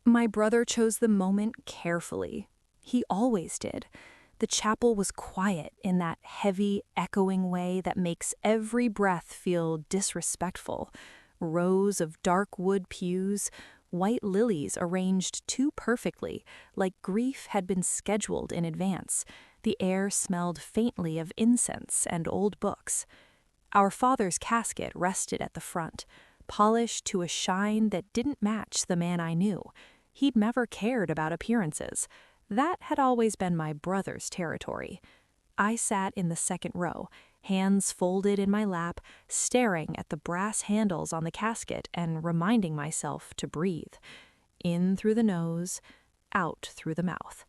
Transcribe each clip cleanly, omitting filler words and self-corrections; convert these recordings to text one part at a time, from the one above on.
My brother chose the moment carefully. He always did. The chapel was quiet in that heavy, echoing way that makes every breath feel disrespectful. Rows of dark wood pews, white lilies arranged too perfectly, like grief had been scheduled in advance. The air smelled faintly of incense and old books. Our father's casket rested at the front, polished to a shine that didn't match the man I knew. He'd never cared about appearances. That had always been my brother's territory. I sat in the second row, hands folded in my lap, staring at the brass handles on the casket and reminding myself to breathe. In through the nose, out through the mouth.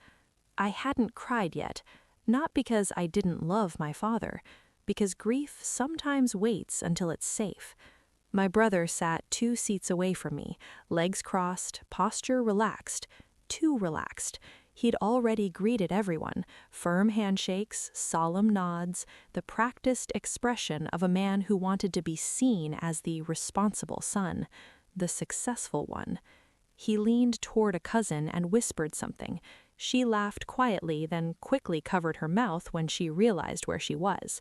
I hadn't cried yet, not because I didn't love my father, because grief sometimes waits until it's safe. My brother sat 2 seats away from me, legs crossed, posture relaxed, too relaxed. He'd already greeted everyone, firm handshakes, solemn nods, the practiced expression of a man who wanted to be seen as the responsible son, the successful one. He leaned toward a cousin and whispered something. She laughed quietly, then quickly covered her mouth when she realized where she was.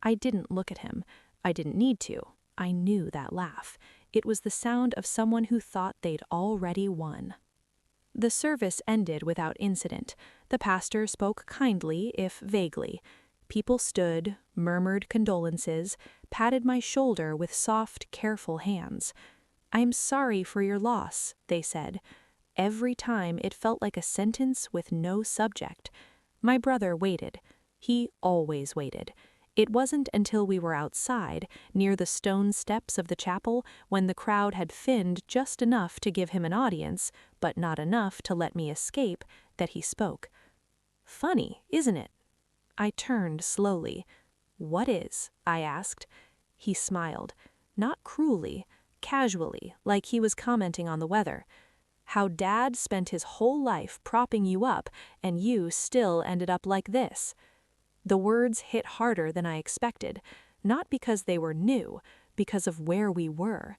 I didn't look at him. I didn't need to. I knew that laugh. It was the sound of someone who thought they'd already won. The service ended without incident. The pastor spoke kindly, if vaguely. People stood, murmured condolences, patted my shoulder with soft, careful hands. "I'm sorry for your loss," they said. Every time it felt like a sentence with no subject. My brother waited. He always waited. It wasn't until we were outside, near the stone steps of the chapel, when the crowd had thinned just enough to give him an audience, but not enough to let me escape, that he spoke. "Funny, isn't it?" I turned slowly. "What is?" I asked. He smiled, not cruelly, casually, like he was commenting on the weather. "How Dad spent his whole life propping you up, and you still ended up like this." The words hit harder than I expected, not because they were new, because of where we were.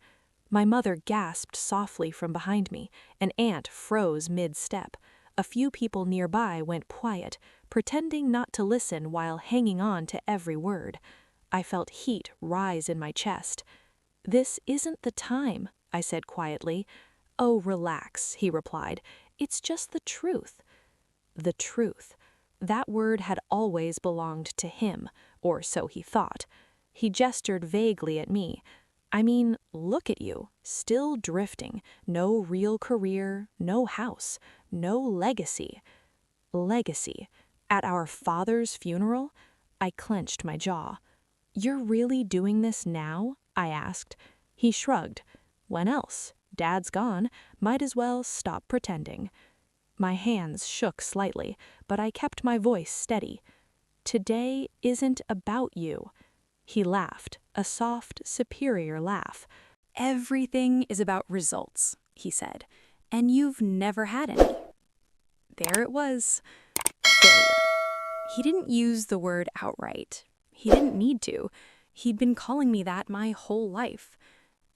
My mother gasped softly from behind me. An aunt froze mid-step. A few people nearby went quiet, pretending not to listen while hanging on to every word. I felt heat rise in my chest. "This isn't the time," I said quietly. "Oh, relax," he replied. "It's just the truth." The truth. That word had always belonged to him, or so he thought. He gestured vaguely at me. "I mean, look at you, still drifting, no real career, no house, no legacy." Legacy? At our father's funeral? I clenched my jaw. "You're really doing this now?" I asked. He shrugged. "When else? Dad's gone. Might as well stop pretending." My hands shook slightly, but I kept my voice steady. "Today isn't about you." He laughed, a soft, superior laugh. "Everything is about results," he said, "and you've never had any." There it was. Failure. He didn't use the word outright. He didn't need to. He'd been calling me that my whole life.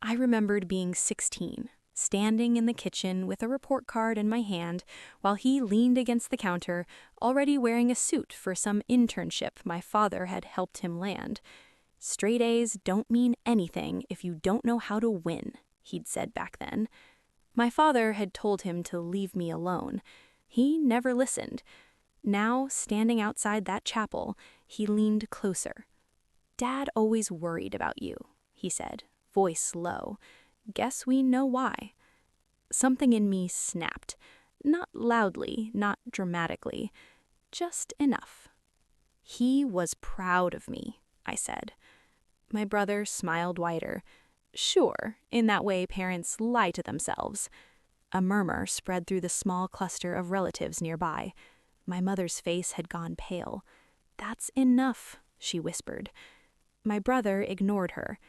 I remembered being 16. Standing in the kitchen with a report card in my hand while he leaned against the counter, already wearing a suit for some internship my father had helped him land. "Straight A's don't mean anything if you don't know how to win," he'd said back then. My father had told him to leave me alone. He never listened. Now, standing outside that chapel, he leaned closer. "Dad always worried about you," he said, voice low. "Guess we know why." Something in me snapped. Not loudly, not dramatically. Just enough. "He was proud of me," I said. My brother smiled wider. "Sure, in that way parents lie to themselves." A murmur spread through the small cluster of relatives nearby. My mother's face had gone pale. "That's enough," she whispered. My brother ignored her.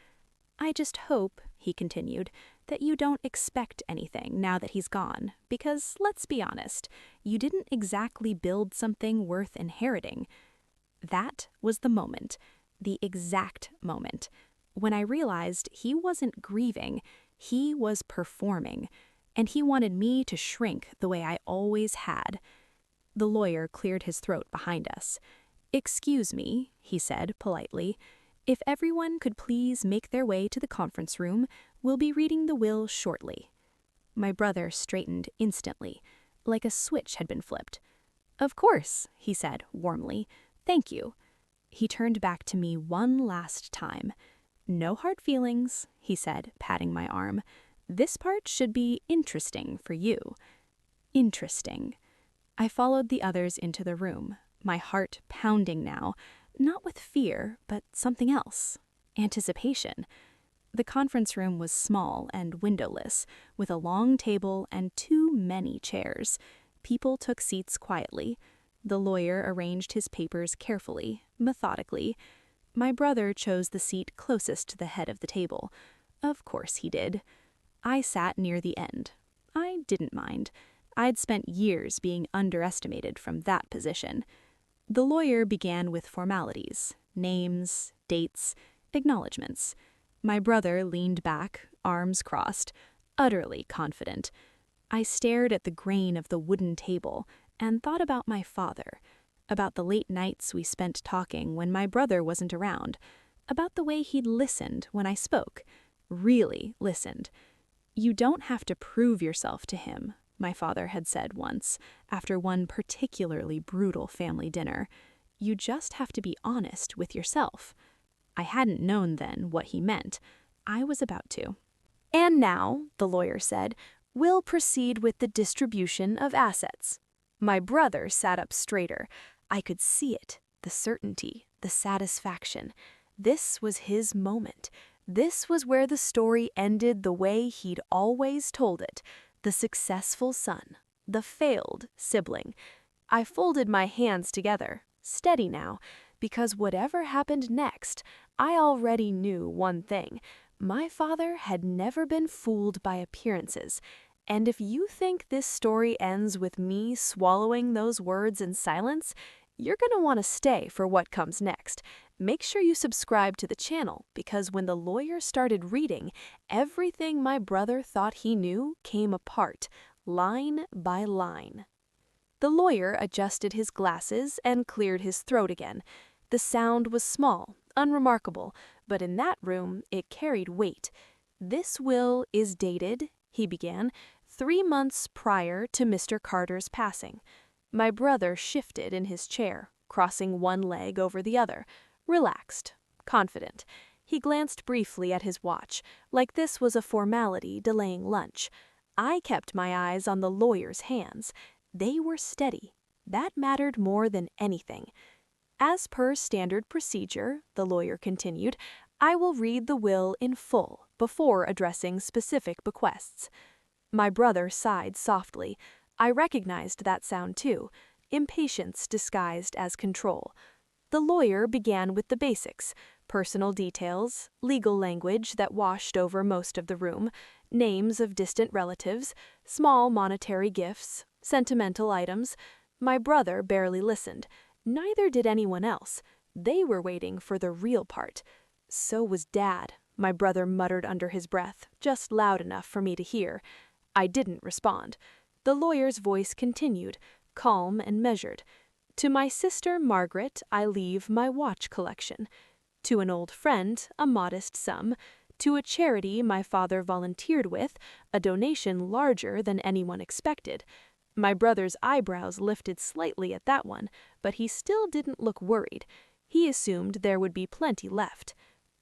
"I just hope," he continued, "that you don't expect anything now that he's gone, because, let's be honest, you didn't exactly build something worth inheriting." That was the moment, the exact moment, when I realized he wasn't grieving, he was performing. and he wanted me to shrink the way I always had. The lawyer cleared his throat behind us. "Excuse me," he said politely. "If everyone could please make their way to the conference room, we'll be reading the will shortly." My brother straightened instantly, like a switch had been flipped. "Of course," he said warmly. "Thank you." He turned back to me one last time. "No hard feelings," he said, patting my arm. "This part should be interesting for you." Interesting. I followed the others into the room, my heart pounding now, not with fear, but something else. Anticipation. The conference room was small and windowless, with a long table and too many chairs. People took seats quietly. The lawyer arranged his papers carefully, methodically. My brother chose the seat closest to the head of the table. Of course he did. I sat near the end. I didn't mind. I'd spent years being underestimated from that position. The lawyer began with formalities, names, dates, acknowledgments. My brother leaned back, arms crossed, utterly confident. I stared at the grain of the wooden table and thought about my father, about the late nights we spent talking when my brother wasn't around, about the way he'd listened when I spoke, really listened. "You don't have to prove yourself to him," my father had said once, after one particularly brutal family dinner. "You just have to be honest with yourself." I hadn't known then what he meant. I was about to. "And now," the lawyer said, "we'll proceed with the distribution of assets." My brother sat up straighter. I could see it, the certainty, the satisfaction. This was his moment. This was where the story ended the way he'd always told it. The successful son, the failed sibling. I folded my hands together, steady now, because whatever happened next, I already knew one thing. My father had never been fooled by appearances. And if you think this story ends with me swallowing those words in silence, you're going to want to stay for what comes next. Make sure you subscribe to the channel, because when the lawyer started reading, everything my brother thought he knew came apart, line by line. The lawyer adjusted his glasses and cleared his throat again. The sound was small, unremarkable, but in that room it carried weight. "This will is dated," he began, "3 months prior to Mr. Carter's passing." My brother shifted in his chair, crossing one leg over the other, relaxed, confident. He glanced briefly at his watch, like this was a formality delaying lunch. I kept my eyes on the lawyer's hands. They were steady. That mattered more than anything. "As per standard procedure," the lawyer continued, "I will read the will in full before addressing specific bequests." My brother sighed softly. I recognized that sound too, impatience disguised as control. The lawyer began with the basics, personal details, legal language that washed over most of the room, names of distant relatives, small monetary gifts, sentimental items. My brother barely listened. Neither did anyone else. They were waiting for the real part. "So was Dad," my brother muttered under his breath, just loud enough for me to hear. I didn't respond. The lawyer's voice continued, calm and measured. "To my sister Margaret I leave my watch collection. To an old friend a modest sum. To a charity my father volunteered with, a donation larger than anyone expected." My brother's eyebrows lifted slightly at that one, but he still didn't look worried. He assumed there would be plenty left.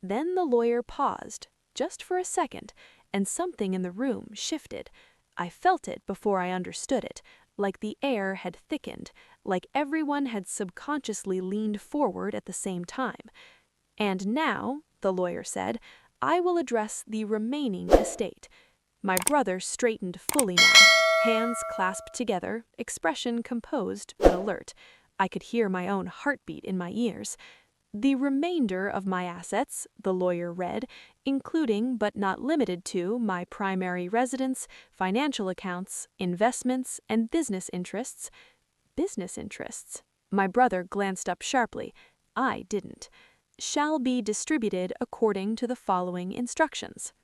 Then the lawyer paused, just for a second, and something in the room shifted. I felt it before I understood it, like the air had thickened, like everyone had subconsciously leaned forward at the same time. "And now," the lawyer said, "I will address the remaining estate." My brother straightened fully now, hands clasped together, expression composed but alert. I could hear my own heartbeat in my ears. "The remainder of my assets," the lawyer read, "including but not limited to my primary residence, financial accounts, investments, and business interests." Business interests? My brother glanced up sharply. I didn't. "Shall be distributed according to the following instructions."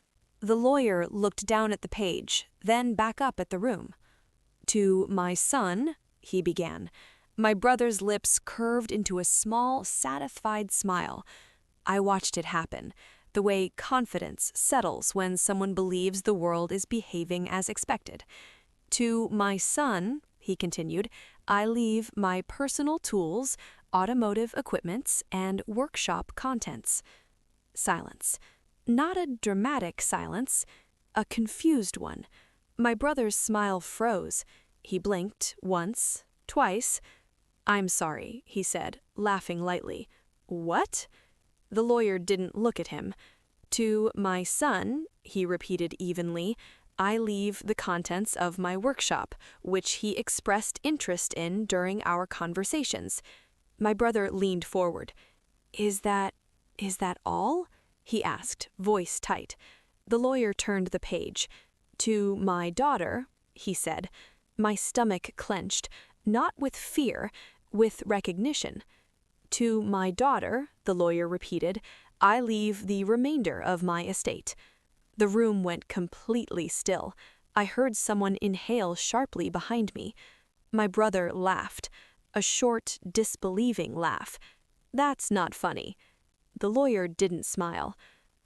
The lawyer looked down at the page, then back up at the room. "To my son," he began. My brother's lips curved into a small, satisfied smile. I watched it happen, the way confidence settles when someone believes the world is behaving as expected. "To my son," he continued, "I leave my personal tools, automotive equipments, and workshop contents." Silence. Not a dramatic silence, a confused one. My brother's smile froze. He blinked once, twice. "I'm sorry," he said, laughing lightly. "What?" The lawyer didn't look at him. "To my son," he repeated evenly, "I leave the contents of my workshop, which he expressed interest in during our conversations." My brother leaned forward. Is that all?" he asked, voice tight. The lawyer turned the page. "To my daughter," he said. My stomach clenched, not with fear, with recognition. "To my daughter," the lawyer repeated, "I leave the remainder of my estate." The room went completely still. I heard someone inhale sharply behind me. My brother laughed, a short, disbelieving laugh. "That's not funny." The lawyer didn't smile.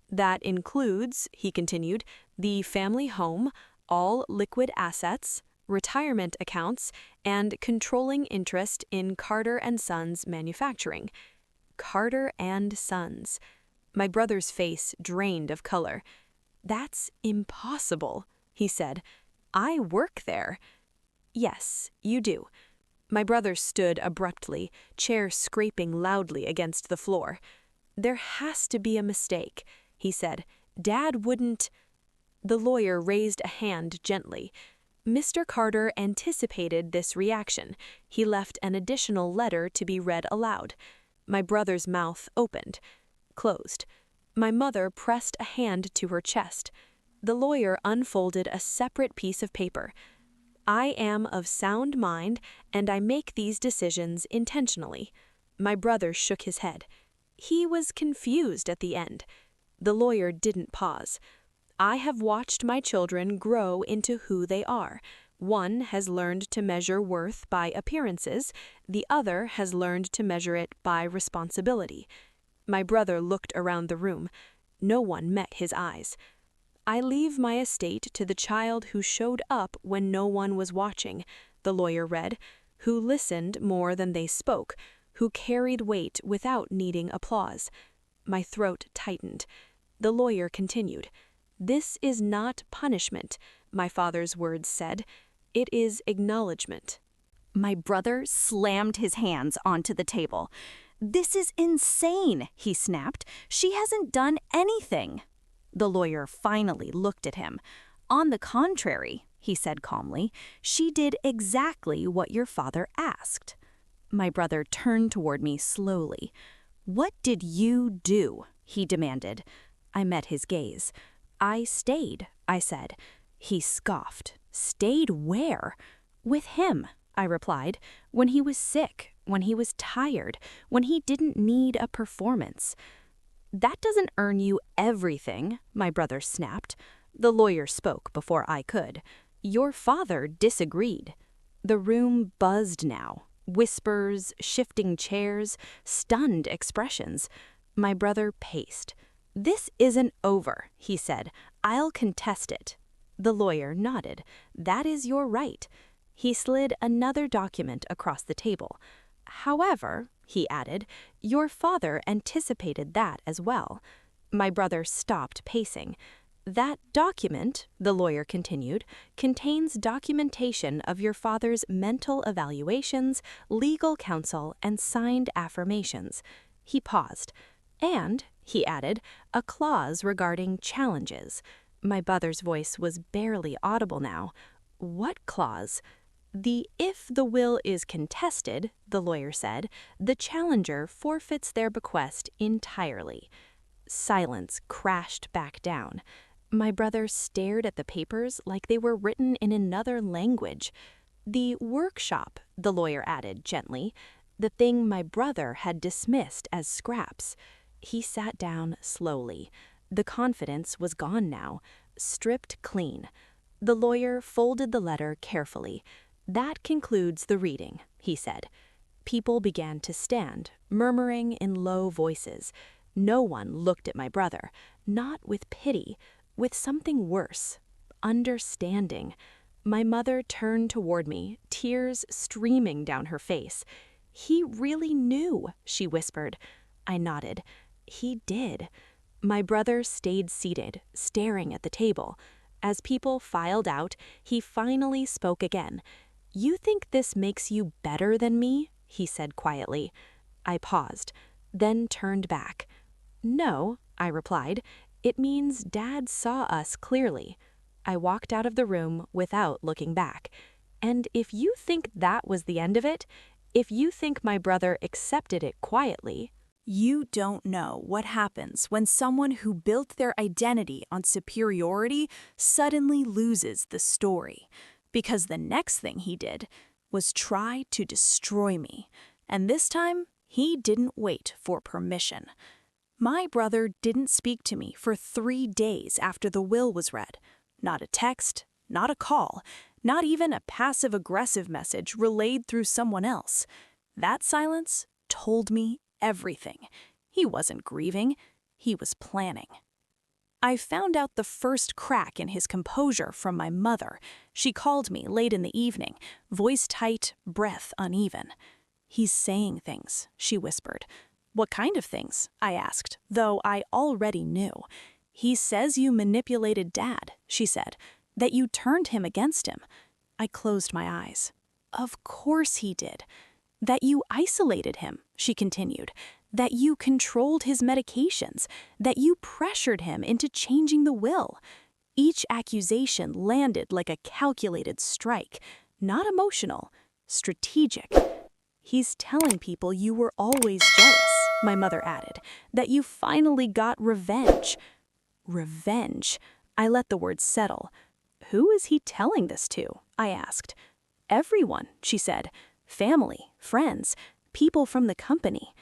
"That includes," he continued, "the family home, all liquid assets, retirement accounts, and controlling interest in Carter & Sons Manufacturing." Carter & Sons. My brother's face drained of color. "That's impossible," he said. "I work there." "Yes, you do." My brother stood abruptly, chair scraping loudly against the floor. "There has to be a mistake," he said. "Dad wouldn't—" The lawyer raised a hand gently. Mr. Carter anticipated this reaction. He left an additional letter to be read aloud. My brother's mouth opened, closed. My mother pressed a hand to her chest. The lawyer unfolded a separate piece of paper. "I am of sound mind, and I make these decisions intentionally." My brother shook his head. He was confused at the end. The lawyer didn't pause. "I have watched my children grow into who they are. One has learned to measure worth by appearances, the other has learned to measure it by responsibility." My brother looked around the room. No one met his eyes. "I leave my estate to the child who showed up when no one was watching," the lawyer read, "who listened more than they spoke, who carried weight without needing applause." My throat tightened. The lawyer continued. "This is not punishment," my father's words said. "It is acknowledgement." My brother slammed his hands onto the table. "This is insane," he snapped. "She hasn't done anything." The lawyer finally looked at him. "On the contrary," he said calmly, "she did exactly what your father asked." My brother turned toward me slowly. "What did you do?" he demanded. I met his gaze. "I stayed," I said. He scoffed. "Stayed where?" "With him," I replied. "When he was sick, when he was tired, when he didn't need a performance." "That doesn't earn you everything," my brother snapped. The lawyer spoke before I could. "Your father disagreed." The room buzzed now. Whispers, shifting chairs, stunned expressions. My brother paced. "This isn't over," he said. "I'll contest it." The lawyer nodded. "That is your right." He slid another document across the table. "However," he added, "your father anticipated that as well." My brother stopped pacing. "That document," the lawyer continued, "contains documentation of your father's mental evaluations, legal counsel, and signed affirmations." He paused. "And," he added, "a clause regarding challenges." My brother's voice was barely audible now. "What clause?" If the will is contested," the lawyer said, "the challenger forfeits their bequest entirely." Silence crashed back down. My brother stared at the papers like they were written in another language. "The workshop," the lawyer added gently, the thing my brother had dismissed as scraps. He sat down slowly. The confidence was gone now. stripped clean. The lawyer folded the letter carefully. "That concludes the reading," he said. People began to stand, murmuring in low voices. No one looked at my brother, not with pity, with something worse, understanding. My mother turned toward me, tears streaming down her face. "He really knew," she whispered. I nodded. He did. My brother stayed seated, staring at the table. As people filed out, he finally spoke again. "You think this makes you better than me?" he said quietly. I paused, then turned back. "No," I replied. "It means Dad saw us clearly." I walked out of the room without looking back. And if you think that was the end of it, if you think my brother accepted it quietly, you don't know what happens when someone who built their identity on superiority suddenly loses the story. Because the next thing he did was try to destroy me. And this time, he didn't wait for permission. My brother didn't speak to me for 3 days after the will was read. Not a text, not a call, not even a passive-aggressive message relayed through someone else. That silence told me everything. He wasn't grieving, he was planning. I found out the first crack in his composure from my mother. She called me late in the evening, voice tight, breath uneven. "He's saying things," she whispered. "What kind of things?" I asked, though I already knew. "He says you manipulated Dad," she said, "that you turned him against him." I closed my eyes. "Of course he did." "That you isolated him," she continued. "That you controlled his medications, that you pressured him into changing the will." Each accusation landed like a calculated strike, not emotional, strategic. "He's telling people you were always jealous," my mother added, "that you finally got revenge." Revenge. I let the word settle. "Who is he telling this to?" I asked. "Everyone," she said. "Family, friends, people from the company."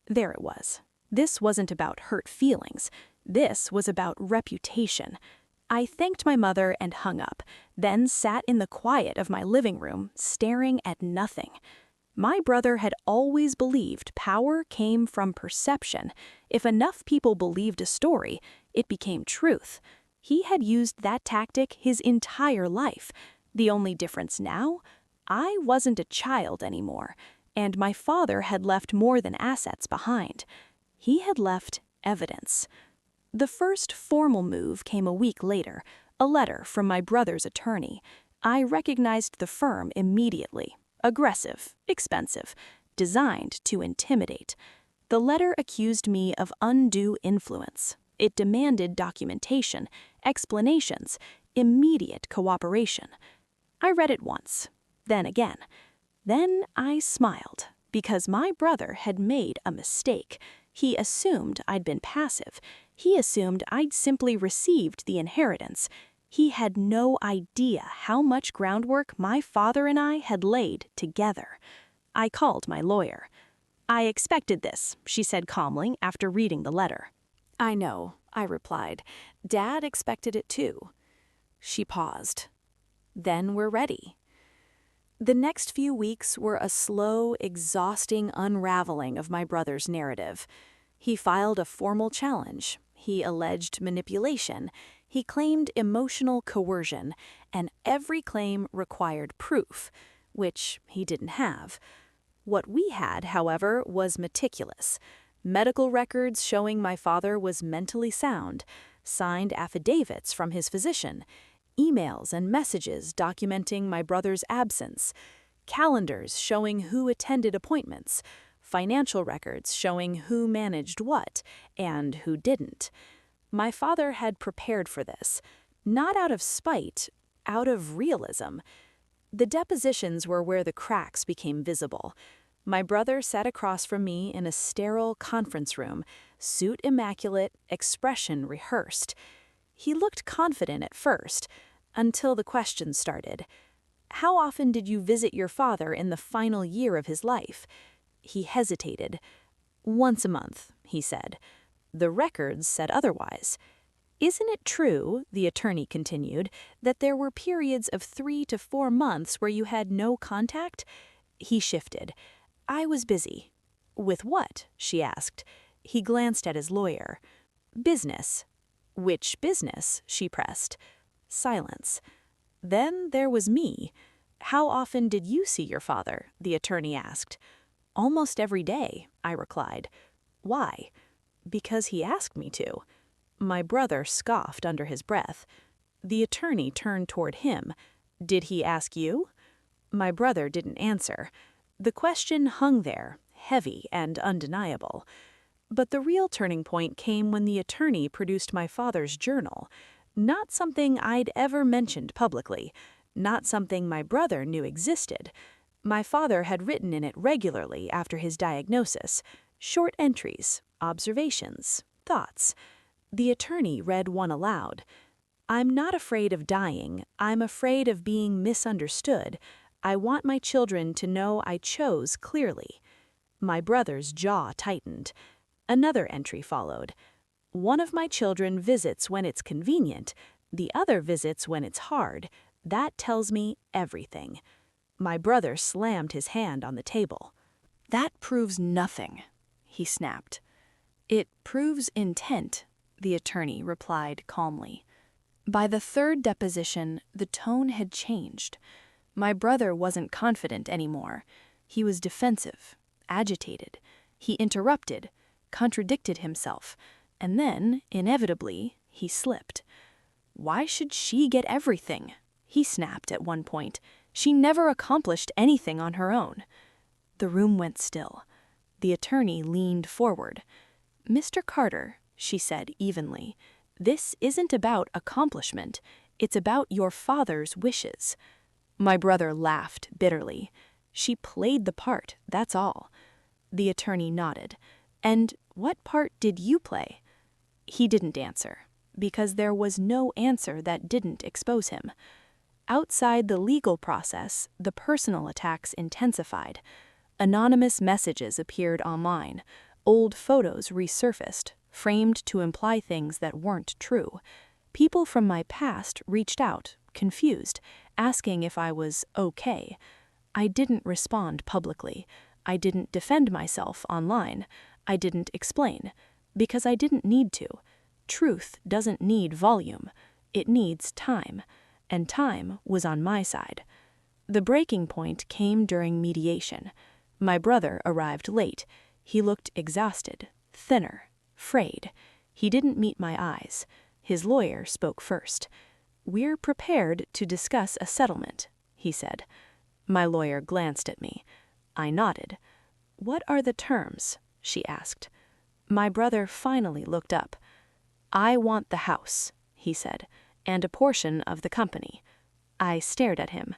There it was. This wasn't about hurt feelings. This was about reputation. I thanked my mother and hung up, then sat in the quiet of my living room, staring at nothing. My brother had always believed power came from perception. If enough people believed a story, it became truth. He had used that tactic his entire life. The only difference now? I wasn't a child anymore, and my father had left more than assets behind. He had left evidence. The first formal move came a week later, a letter from my brother's attorney. I recognized the firm immediately. Aggressive, expensive, designed to intimidate. The letter accused me of undue influence. It demanded documentation, explanations, immediate cooperation. I read it once, then again. Then I smiled, because my brother had made a mistake. He assumed I'd been passive. He assumed I'd simply received the inheritance. He had no idea how much groundwork my father and I had laid together. I called my lawyer. "I expected this," she said calmly after reading the letter. "I know," I replied. "Dad expected it too." She paused. "Then we're ready." The next few weeks were a slow, exhausting unraveling of my brother's narrative. He filed a formal challenge. He alleged manipulation. He claimed emotional coercion, and every claim required proof, which he didn't have. What we had, however, was meticulous. Medical records showing my father was mentally sound, signed affidavits from his physician, emails and messages documenting my brother's absence, calendars showing who attended appointments, financial records showing who managed what and who didn't. My father had prepared for this, not out of spite, out of realism. The depositions were where the cracks became visible. My brother sat across from me in a sterile conference room, suit immaculate, expression rehearsed. He looked confident at first, until the questions started. "How often did you visit your father in the final year of his life?" He hesitated. "Once a month," he said. The records said otherwise. Isn't it true, the attorney continued, that there were periods of 3 to 4 months where you had no contact? He shifted. I was busy. With what? She asked. He glanced at his lawyer. Business. Which business? She pressed. Silence. Then there was me. How often did you see your father? The attorney asked. Almost every day, I replied. Why? Because he asked me to. My brother scoffed under his breath. The attorney turned toward him. Did he ask you? My brother didn't answer. The question hung there, heavy and undeniable. But the real turning point came when the attorney produced my father's journal. Not something I'd ever mentioned publicly, not something my brother knew existed. My father had written in it regularly after his diagnosis, short entries, observations, thoughts. The attorney read one aloud. I'm not afraid of dying. I'm afraid of being misunderstood. I want my children to know I chose clearly. My brother's jaw tightened. Another entry followed. One of my children visits when it's convenient. The other visits when it's hard. That tells me everything. My brother slammed his hand on the table. That proves nothing, he snapped. It proves intent, the attorney replied calmly. By the third deposition, the tone had changed. My brother wasn't confident anymore. He was defensive, agitated. He interrupted, contradicted himself, and then, inevitably, he slipped. Why should she get everything? He snapped at one point. She never accomplished anything on her own. The room went still. The attorney leaned forward. Mr. Carter, she said evenly, this isn't about accomplishment. It's about your father's wishes. My brother laughed bitterly. She played the part, that's all. The attorney nodded. And what part did you play? He didn't answer, because there was no answer that didn't expose him. Outside the legal process, the personal attacks intensified. Anonymous messages appeared online. Old photos resurfaced, framed to imply things that weren't true. People from my past reached out, confused, asking if I was okay. I didn't respond publicly. I didn't defend myself online. I didn't explain, because I didn't need to. Truth doesn't need volume. It needs time, and time was on my side. The breaking point came during mediation. My brother arrived late. He looked exhausted, thinner, frayed. He didn't meet my eyes. His lawyer spoke first. We're prepared to discuss a settlement, he said. My lawyer glanced at me. I nodded. What are the terms? She asked. My brother finally looked up. I want the house, he said, and a portion of the company. I stared at him.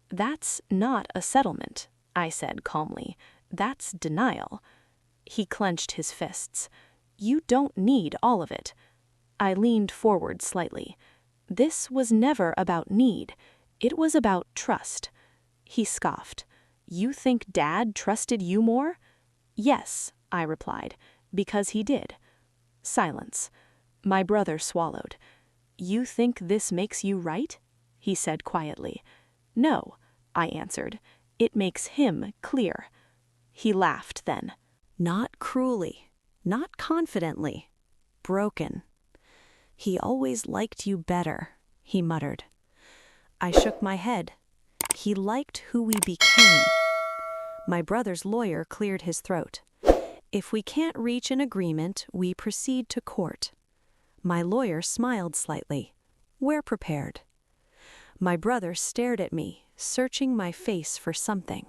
That's not a settlement, I said calmly. That's denial. He clenched his fists. You don't need all of it. I leaned forward slightly. This was never about need. It was about trust. He scoffed. You think Dad trusted you more? Yes, I replied, because he did. Silence. My brother swallowed. You think this makes you right? He said quietly. No, I answered. It makes him clear. He laughed then. Not cruelly, not confidently. Broken. He always liked you better, he muttered. I shook my head. He liked who we became. My brother's lawyer cleared his throat. If we can't reach an agreement, we proceed to court. My lawyer smiled slightly. We're prepared. My brother stared at me, searching my face for something.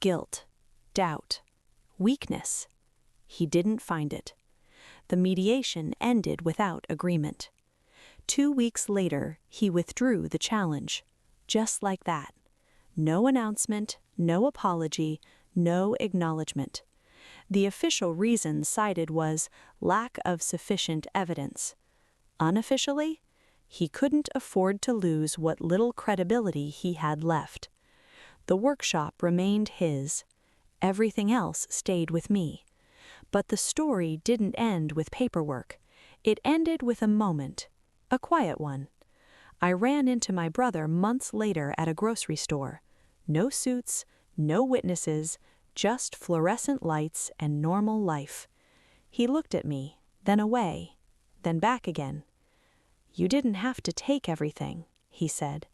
Guilt, doubt, weakness. He didn't find it. The mediation ended without agreement. 2 weeks later, he withdrew the challenge. Just like that. No announcement, no apology, no acknowledgement. The official reason cited was lack of sufficient evidence. Unofficially, he couldn't afford to lose what little credibility he had left. The workshop remained his. Everything else stayed with me. But the story didn't end with paperwork. It ended with a moment, a quiet one. I ran into my brother months later at a grocery store. No suits, no witnesses, just fluorescent lights and normal life. He looked at me, then away, then back again. "You didn't have to take everything," he said.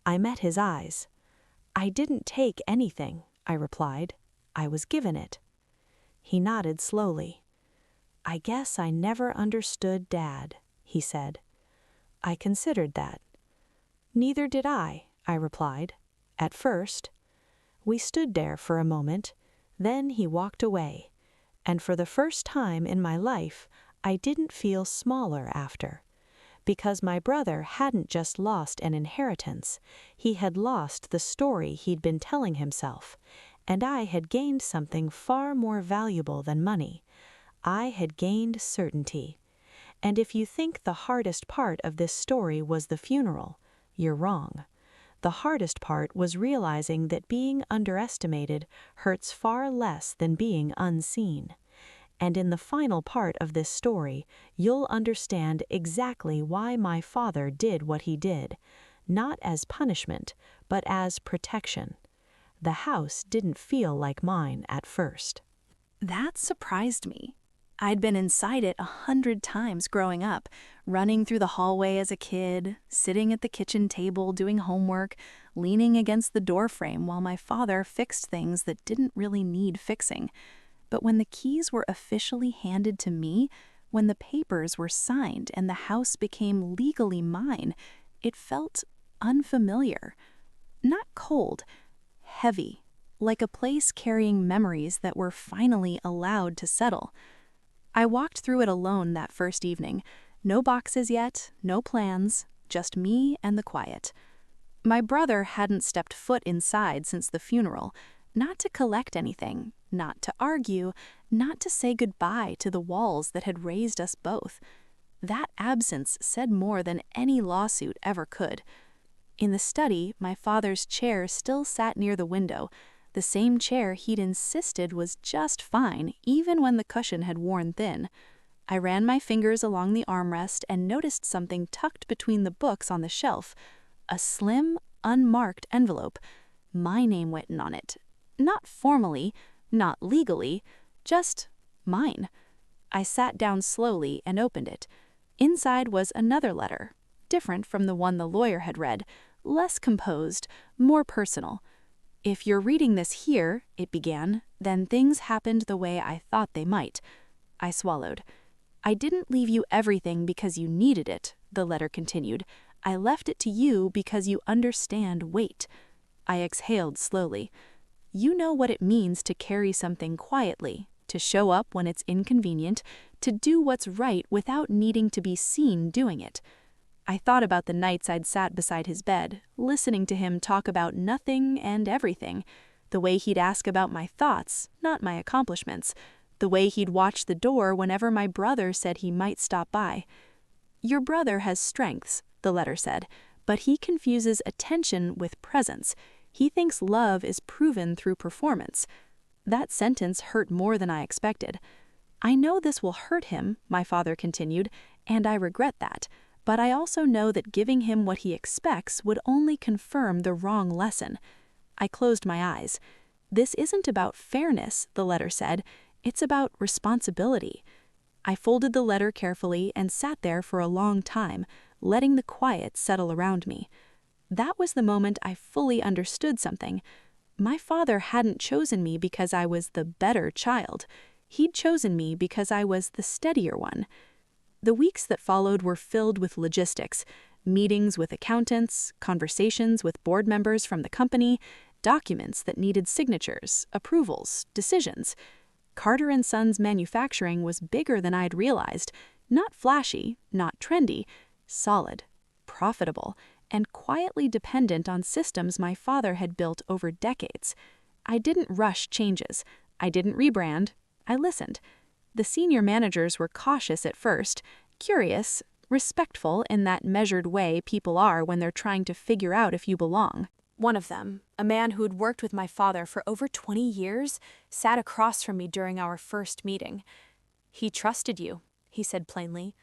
I met his eyes. "I didn't take anything," I replied. "I was given it." He nodded slowly. "I guess I never understood Dad," he said. I considered that. "Neither did I replied. "At first." We stood there for a moment. Then he walked away. And for the first time in my life, I didn't feel smaller after. Because my brother hadn't just lost an inheritance, he had lost the story he'd been telling himself, and I had gained something far more valuable than money. I had gained certainty. And if you think the hardest part of this story was the funeral, you're wrong. The hardest part was realizing that being underestimated hurts far less than being unseen. And in the final part of this story, you'll understand exactly why my father did what he did, not as punishment, but as protection. The house didn't feel like mine at first. That surprised me. I'd been inside it 100 times growing up, running through the hallway as a kid, sitting at the kitchen table doing homework, leaning against the doorframe while my father fixed things that didn't really need fixing. But when the keys were officially handed to me, when the papers were signed and the house became legally mine, it felt unfamiliar. Not cold, heavy, like a place carrying memories that were finally allowed to settle. I walked through it alone that first evening. No boxes yet, no plans, just me and the quiet. My brother hadn't stepped foot inside since the funeral, not to collect anything, not to argue, not to say goodbye to the walls that had raised us both. That absence said more than any lawsuit ever could. In the study, my father's chair still sat near the window, the same chair he'd insisted was just fine, even when the cushion had worn thin. I ran my fingers along the armrest and noticed something tucked between the books on the shelf. A slim, unmarked envelope. My name written on it. Not formally, not legally, just mine. I sat down slowly and opened it. Inside was another letter, different from the one the lawyer had read, less composed, more personal. "If you're reading this here," it began, "then things happened the way I thought they might." I swallowed. "I didn't leave you everything because you needed it," the letter continued. "I left it to you because you understand weight." I exhaled slowly. "You know what it means to carry something quietly, to show up when it's inconvenient, to do what's right without needing to be seen doing it." I thought about the nights I'd sat beside his bed, listening to him talk about nothing and everything, the way he'd ask about my thoughts, not my accomplishments, the way he'd watch the door whenever my brother said he might stop by. "Your brother has strengths," the letter said, "but he confuses attention with presence. He thinks love is proven through performance." That sentence hurt more than I expected. "I know this will hurt him," my father continued, "and I regret that. But I also know that giving him what he expects would only confirm the wrong lesson." I closed my eyes. "This isn't about fairness," the letter said. "It's about responsibility." I folded the letter carefully and sat there for a long time, letting the quiet settle around me. That was the moment I fully understood something. My father hadn't chosen me because I was the better child. He'd chosen me because I was the steadier one. The weeks that followed were filled with logistics, meetings with accountants, conversations with board members from the company, documents that needed signatures, approvals, decisions. Carter & Sons manufacturing was bigger than I'd realized, not flashy, not trendy, solid, profitable, and quietly dependent on systems my father had built over decades. I didn't rush changes. I didn't rebrand. I listened. The senior managers were cautious at first, curious, respectful in that measured way people are when they're trying to figure out if you belong. One of them, a man who'd worked with my father for over 20 years, sat across from me during our first meeting. "He trusted you," he said plainly.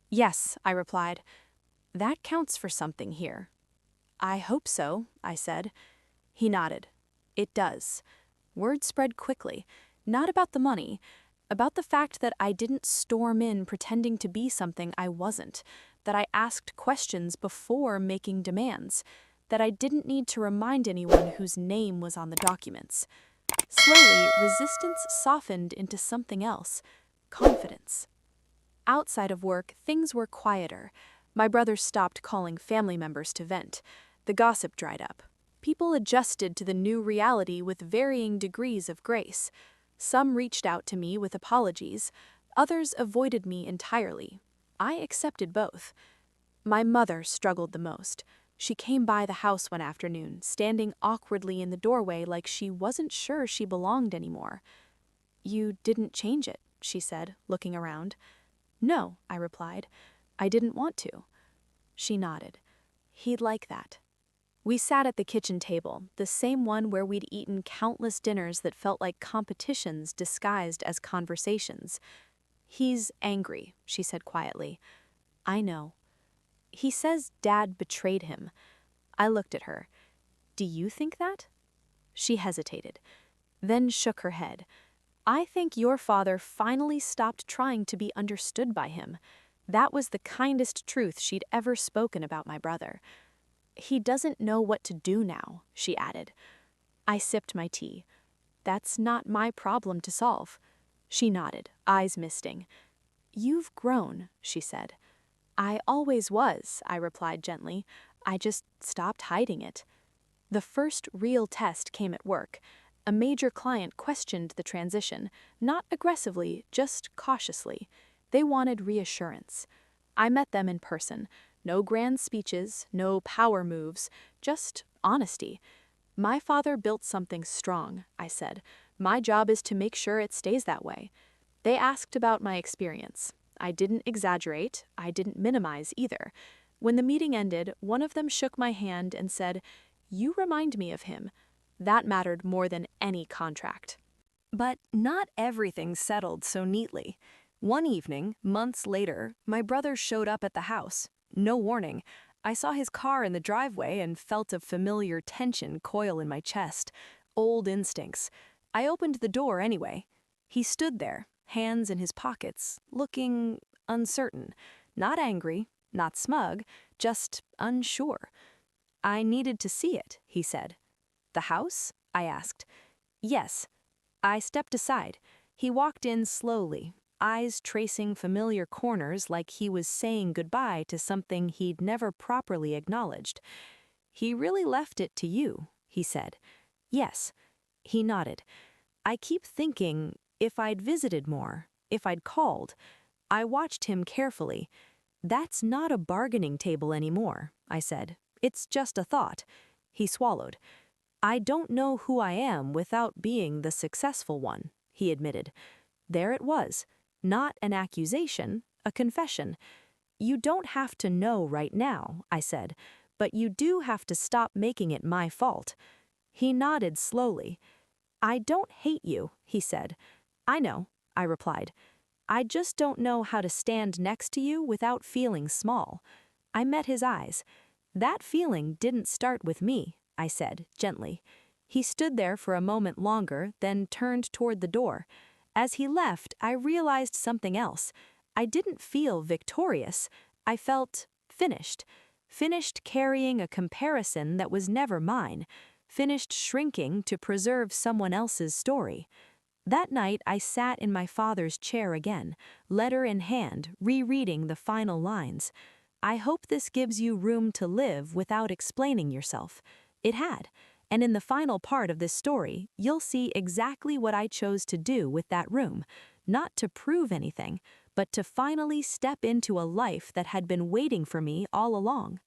Yes, I replied. That counts for something here. I hope so, I said. He nodded. It does. Word spread quickly, not about the money, about the fact that I didn't storm in pretending to be something I wasn't, that I asked questions before making demands, that I didn't need to remind anyone whose name was on the documents. Slowly, resistance softened into something else, confidence. Outside of work, things were quieter. My brother stopped calling family members to vent. The gossip dried up. People adjusted to the new reality with varying degrees of grace. Some reached out to me with apologies. Others avoided me entirely. I accepted both. My mother struggled the most. She came by the house one afternoon, standing awkwardly in the doorway like she wasn't sure she belonged anymore. You didn't change it, she said, looking around. No, I replied. I didn't want to. She nodded. He'd like that. We sat at the kitchen table, the same one where we'd eaten countless dinners that felt like competitions disguised as conversations. He's angry, she said quietly. I know. He says Dad betrayed him. I looked at her. Do you think that? She hesitated, then shook her head. I think your father finally stopped trying to be understood by him. That was the kindest truth she'd ever spoken about my brother. He doesn't know what to do now, she added. I sipped my tea. That's not my problem to solve. She nodded, eyes misting. You've grown, she said. I always was, I replied gently. I just stopped hiding it. The first real test came at work. A major client questioned the transition, not aggressively, just cautiously. They wanted reassurance. I met them in person. No grand speeches, no power moves, just honesty. My father built something strong, I said. My job is to make sure it stays that way. They asked about my experience. I didn't exaggerate, I didn't minimize either. When the meeting ended, one of them shook my hand and said, "You remind me of him." That mattered more than any contract. But not everything settled so neatly. One evening, months later, my brother showed up at the house. No warning. I saw his car in the driveway and felt a familiar tension coil in my chest. Old instincts. I opened the door anyway. He stood there, hands in his pockets, looking uncertain. Not angry, not smug, just unsure. I needed to see it, he said. The house? I asked. Yes. I stepped aside. He walked in slowly, eyes tracing familiar corners like he was saying goodbye to something he'd never properly acknowledged. He really left it to you, he said. Yes. He nodded. I keep thinking, if I'd visited more, if I'd called. I watched him carefully. That's not a bargaining table anymore, I said. It's just a thought. He swallowed. I don't know who I am without being the successful one, he admitted. There it was. Not an accusation, a confession. You don't have to know right now, I said, but you do have to stop making it my fault. He nodded slowly. I don't hate you, he said. I know, I replied. I just don't know how to stand next to you without feeling small. I met his eyes. That feeling didn't start with me, I said, gently. He stood there for a moment longer, then turned toward the door. As he left, I realized something else. I didn't feel victorious. I felt finished. Finished carrying a comparison that was never mine. Finished shrinking to preserve someone else's story. That night, I sat in my father's chair again, letter in hand, rereading the final lines. I hope this gives you room to live without explaining yourself. It had. And in the final part of this story, you'll see exactly what I chose to do with that room. Not to prove anything, but to finally step into a life that had been waiting for me all along.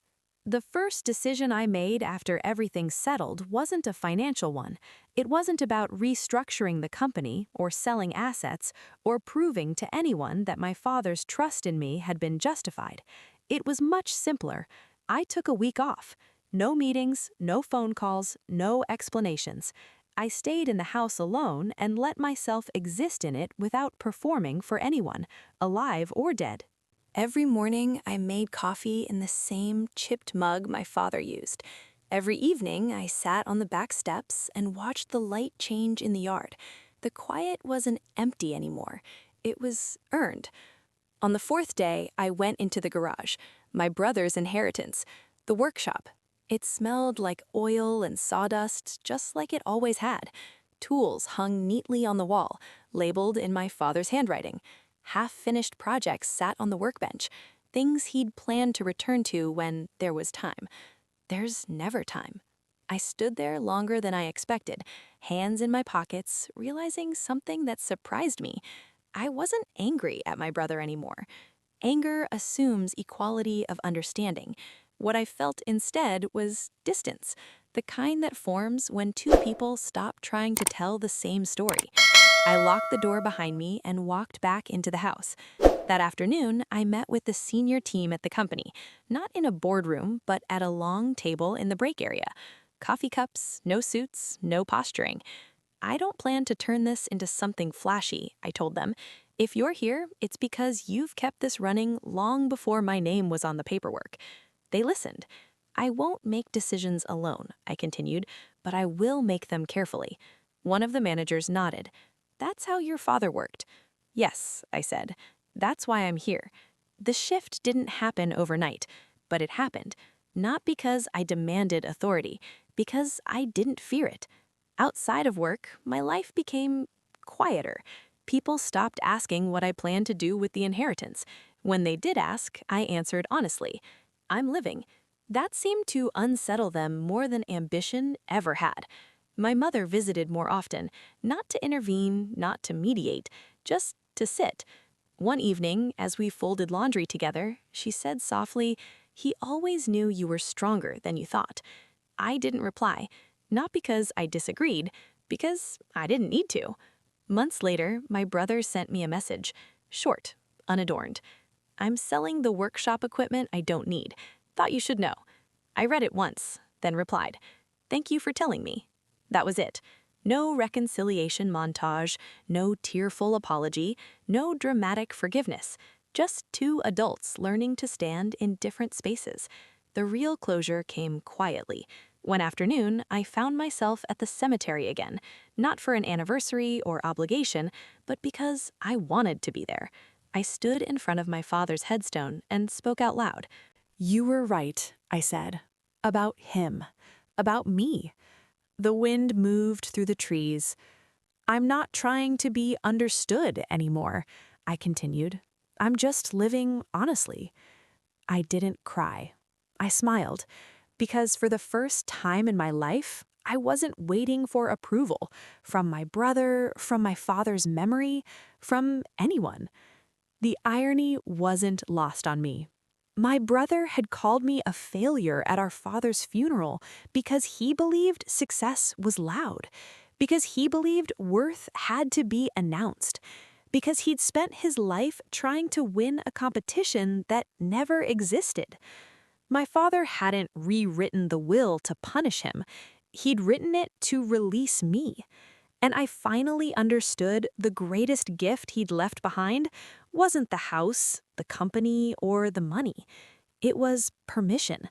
The first decision I made after everything settled wasn't a financial one. It wasn't about restructuring the company or selling assets or proving to anyone that my father's trust in me had been justified. It was much simpler. I took a week off. No meetings, no phone calls, no explanations. I stayed in the house alone and let myself exist in it without performing for anyone, alive or dead. Every morning, I made coffee in the same chipped mug my father used. Every evening, I sat on the back steps and watched the light change in the yard. The quiet wasn't empty anymore. It was earned. On the fourth day, I went into the garage, my brother's inheritance, the workshop. It smelled like oil and sawdust, just like it always had. Tools hung neatly on the wall, labeled in my father's handwriting. Half-finished projects sat on the workbench, things he'd planned to return to when there was time. There's never time. I stood there longer than I expected, hands in my pockets, realizing something that surprised me. I wasn't angry at my brother anymore. Anger assumes equality of understanding. What I felt instead was distance, the kind that forms when two people stop trying to tell the same story. I locked the door behind me and walked back into the house. That afternoon, I met with the senior team at the company, not in a boardroom, but at a long table in the break area. Coffee cups, no suits, no posturing. I don't plan to turn this into something flashy, I told them. If you're here, it's because you've kept this running long before my name was on the paperwork. They listened. I won't make decisions alone, I continued, but I will make them carefully. One of the managers nodded. That's how your father worked. Yes, I said. That's why I'm here. The shift didn't happen overnight, but it happened. Not because I demanded authority, because I didn't fear it. Outside of work, my life became quieter. People stopped asking what I planned to do with the inheritance. When they did ask, I answered honestly. I'm living. That seemed to unsettle them more than ambition ever had. My mother visited more often, not to intervene, not to mediate, just to sit. One evening, as we folded laundry together, she said softly, "He always knew you were stronger than you thought." I didn't reply, not because I disagreed, because I didn't need to. Months later, my brother sent me a message, short, unadorned. "I'm selling the workshop equipment I don't need. Thought you should know." I read it once, then replied, "Thank you for telling me." That was it. No reconciliation montage, no tearful apology, no dramatic forgiveness. Just two adults learning to stand in different spaces. The real closure came quietly. One afternoon, I found myself at the cemetery again, not for an anniversary or obligation, but because I wanted to be there. I stood in front of my father's headstone and spoke out loud. You were right, I said. About him. About me. The wind moved through the trees. I'm not trying to be understood anymore, I continued. I'm just living honestly. I didn't cry. I smiled, because for the first time in my life, I wasn't waiting for approval from my brother, from my father's memory, from anyone. The irony wasn't lost on me. My brother had called me a failure at our father's funeral because he believed success was loud, because he believed worth had to be announced, because he'd spent his life trying to win a competition that never existed. My father hadn't rewritten the will to punish him. He'd written it to release me. And I finally understood the greatest gift he'd left behind wasn't the house, the company, or the money. It was permission.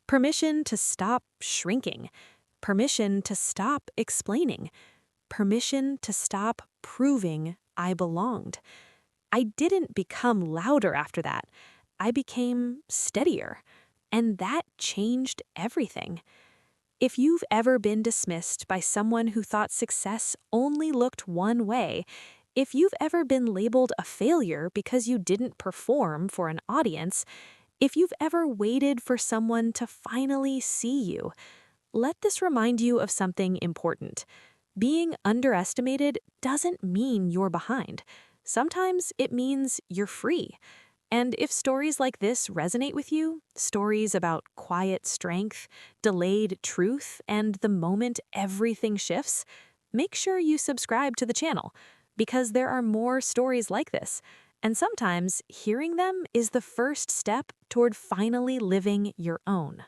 Permission to stop shrinking. Permission to stop explaining. Permission to stop proving I belonged. I didn't become louder after that. I became steadier. And that changed everything. If you've ever been dismissed by someone who thought success only looked one way, if you've ever been labeled a failure because you didn't perform for an audience, if you've ever waited for someone to finally see you, let this remind you of something important. Being underestimated doesn't mean you're behind. Sometimes it means you're free. And if stories like this resonate with you, stories about quiet strength, delayed truth, and the moment everything shifts, make sure you subscribe to the channel, because there are more stories like this. And sometimes hearing them is the first step toward finally living your own.